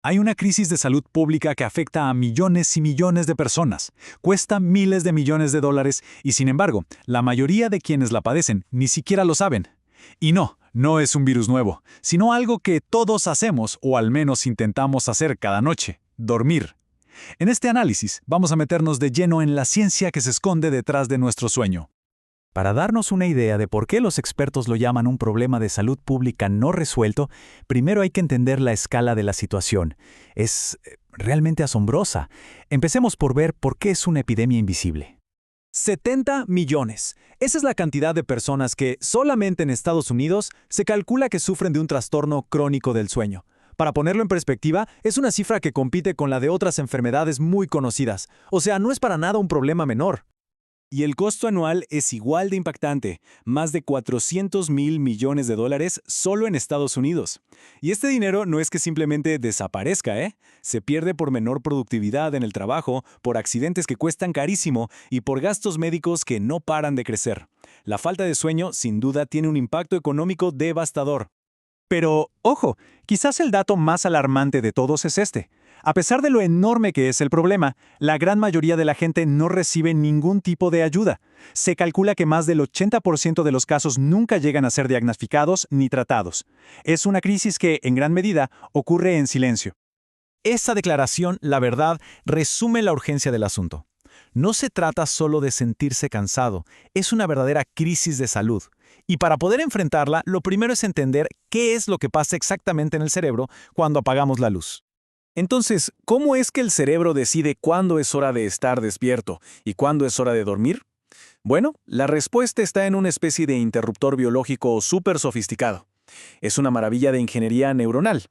Hay una crisis de salud pública que afecta a millones y millones de personas, cuesta miles de millones de dólares y sin embargo, la mayoría de quienes la padecen ni siquiera lo saben. Y no es un virus nuevo, sino algo que todos hacemos o al menos intentamos hacer cada noche, dormir. En este análisis vamos a meternos de lleno en la ciencia que se esconde detrás de nuestro sueño. Para darnos una idea de por qué los expertos lo llaman un problema de salud pública no resuelto, primero hay que entender la escala de la situación. Es realmente asombrosa. Empecemos por ver por qué es una epidemia invisible. 70 millones. Esa es la cantidad de personas que, solamente en Estados Unidos, se calcula que sufren de un trastorno crónico del sueño. Para ponerlo en perspectiva, es una cifra que compite con la de otras enfermedades muy conocidas. O sea, no es para nada un problema menor. Y el costo anual es igual de impactante, más de 400.000 millones de dólares solo en Estados Unidos. Y este dinero no es que simplemente desaparezca, Se pierde por menor productividad en el trabajo, por accidentes que cuestan carísimo y por gastos médicos que no paran de crecer. La falta de sueño, sin duda, tiene un impacto económico devastador. Pero, ojo, quizás el dato más alarmante de todos es este. A pesar de lo enorme que es el problema, la gran mayoría de la gente no recibe ningún tipo de ayuda. Se calcula que más del 80% de los casos nunca llegan a ser diagnosticados ni tratados. Es una crisis que, en gran medida, ocurre en silencio. Esa declaración, la verdad, resume la urgencia del asunto. No se trata solo de sentirse cansado, es una verdadera crisis de salud. Y para poder enfrentarla, lo primero es entender qué es lo que pasa exactamente en el cerebro cuando apagamos la luz. Entonces, ¿cómo es que el cerebro decide cuándo es hora de estar despierto y cuándo es hora de dormir? Bueno, la respuesta está en una especie de interruptor biológico súper sofisticado. Es una maravilla de ingeniería neuronal.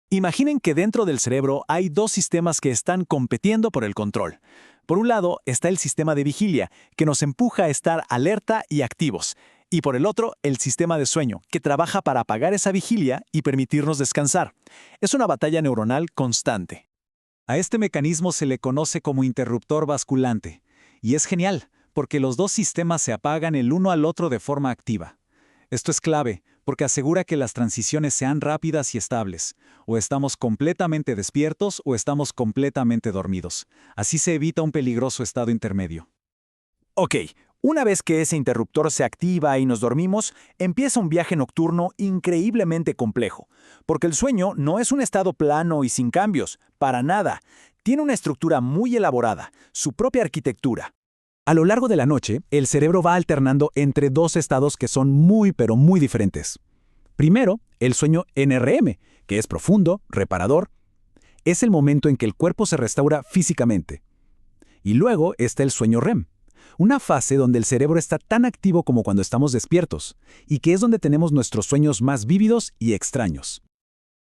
Imaginen que dentro del cerebro hay dos sistemas que están compitiendo por el control. Por un lado está el sistema de vigilia, que nos empuja a estar alerta y activos. Y por el otro, el sistema de sueño, que trabaja para apagar esa vigilia y permitirnos descansar. Es una batalla neuronal constante. A este mecanismo se le conoce como interruptor basculante. Y es genial, porque los dos sistemas se apagan el uno al otro de forma activa. Esto es clave, porque asegura que las transiciones sean rápidas y estables. O estamos completamente despiertos o estamos completamente dormidos. Así se evita un peligroso estado intermedio. Ok. Una vez que ese interruptor se activa y nos dormimos, empieza un viaje nocturno increíblemente complejo, porque el sueño no es un estado plano y sin cambios, para nada. Tiene una estructura muy elaborada, su propia arquitectura. A lo largo de la noche, el cerebro va alternando entre dos estados que son muy pero muy diferentes. Primero, el sueño NRM, que es profundo, reparador. Es el momento en que el cuerpo se restaura físicamente. Y luego está el sueño REM. Una fase donde el cerebro está tan activo como cuando estamos despiertos, y que es donde tenemos nuestros sueños más vívidos y extraños.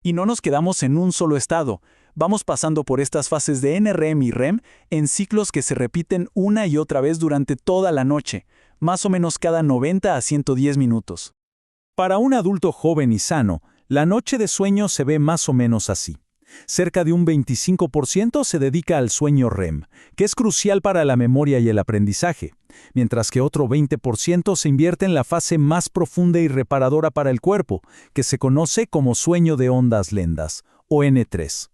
Y no nos quedamos en un solo estado, vamos pasando por estas fases de NREM y REM en ciclos que se repiten una y otra vez durante toda la noche, más o menos cada 90 a 110 minutos. Para un adulto joven y sano, la noche de sueño se ve más o menos así. Cerca de un 25% se dedica al sueño REM, que es crucial para la memoria y el aprendizaje, mientras que otro 20% se invierte en la fase más profunda y reparadora para el cuerpo, que se conoce como sueño de ondas lendas, o N3.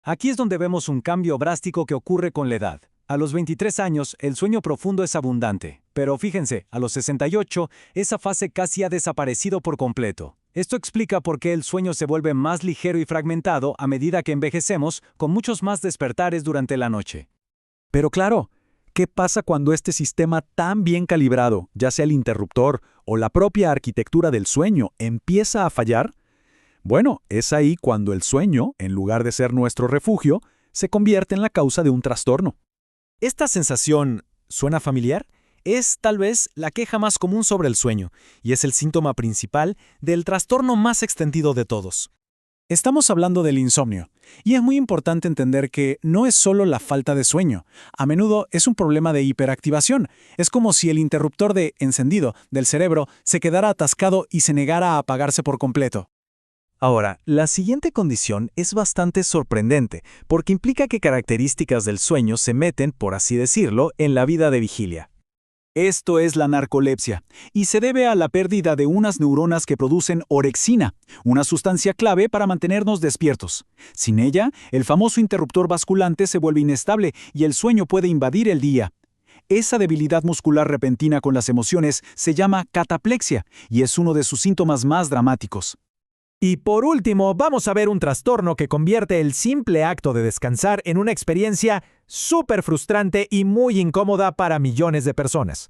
Aquí es donde vemos un cambio drástico que ocurre con la edad. A los 23 años, el sueño profundo es abundante, pero fíjense, a los 68, esa fase casi ha desaparecido por completo. Esto explica por qué el sueño se vuelve más ligero y fragmentado a medida que envejecemos, con muchos más despertares durante la noche. Pero claro, ¿qué pasa cuando este sistema tan bien calibrado, ya sea el interruptor o la propia arquitectura del sueño, empieza a fallar? Bueno, es ahí cuando el sueño, en lugar de ser nuestro refugio, se convierte en la causa de un trastorno. Esta sensación, ¿suena familiar? Es tal vez la queja más común sobre el sueño, y es el síntoma principal del trastorno más extendido de todos. Estamos hablando del insomnio, y es muy importante entender que no es solo la falta de sueño. A menudo es un problema de hiperactivación. Es como si el interruptor de encendido del cerebro se quedara atascado y se negara a apagarse por completo. Ahora, la siguiente condición es bastante sorprendente, porque implica que características del sueño se meten, por así decirlo, en la vida de vigilia. Esto es la narcolepsia, y se debe a la pérdida de unas neuronas que producen orexina, una sustancia clave para mantenernos despiertos. Sin ella, el famoso interruptor basculante se vuelve inestable y el sueño puede invadir el día. Esa debilidad muscular repentina con las emociones se llama cataplexia y es uno de sus síntomas más dramáticos. Y por último, vamos a ver un trastorno que convierte el simple acto de descansar en una experiencia súper frustrante y muy incómoda para millones de personas.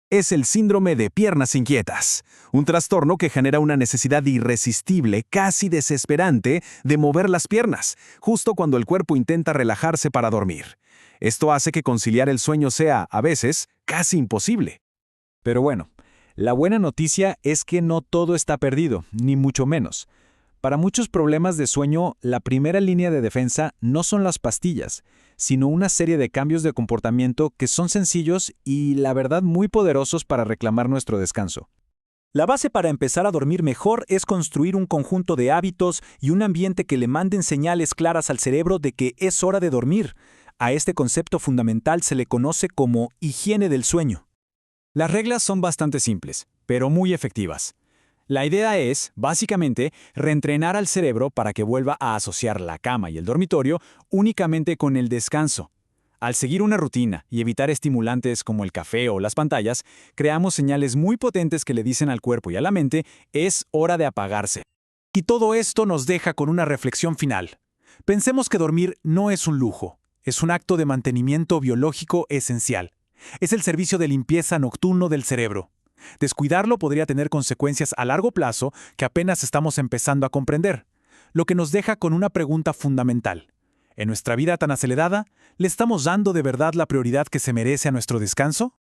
Es el síndrome de piernas inquietas, un trastorno que genera una necesidad irresistible, casi desesperante, de mover las piernas, justo cuando el cuerpo intenta relajarse para dormir. Esto hace que conciliar el sueño sea, a veces, casi imposible. Pero bueno, la buena noticia es que no todo está perdido, ni mucho menos. Para muchos problemas de sueño, la primera línea de defensa no son las pastillas, sino una serie de cambios de comportamiento que son sencillos y, la verdad, muy poderosos para reclamar nuestro descanso. La base para empezar a dormir mejor es construir un conjunto de hábitos y un ambiente que le manden señales claras al cerebro de que es hora de dormir. A este concepto fundamental se le conoce como higiene del sueño. Las reglas son bastante simples, pero muy efectivas. La idea es, básicamente, reentrenar al cerebro para que vuelva a asociar la cama y el dormitorio únicamente con el descanso. Al seguir una rutina y evitar estimulantes como el café o las pantallas, creamos señales muy potentes que le dicen al cuerpo y a la mente, es hora de apagarse. Y todo esto nos deja con una reflexión final. Pensemos que dormir no es un lujo, es un acto de mantenimiento biológico esencial. Es el servicio de limpieza nocturno del cerebro. Descuidarlo podría tener consecuencias a largo plazo que apenas estamos empezando a comprender, lo que nos deja con una pregunta fundamental. ¿En nuestra vida tan acelerada, le estamos dando de verdad la prioridad que se merece a nuestro descanso?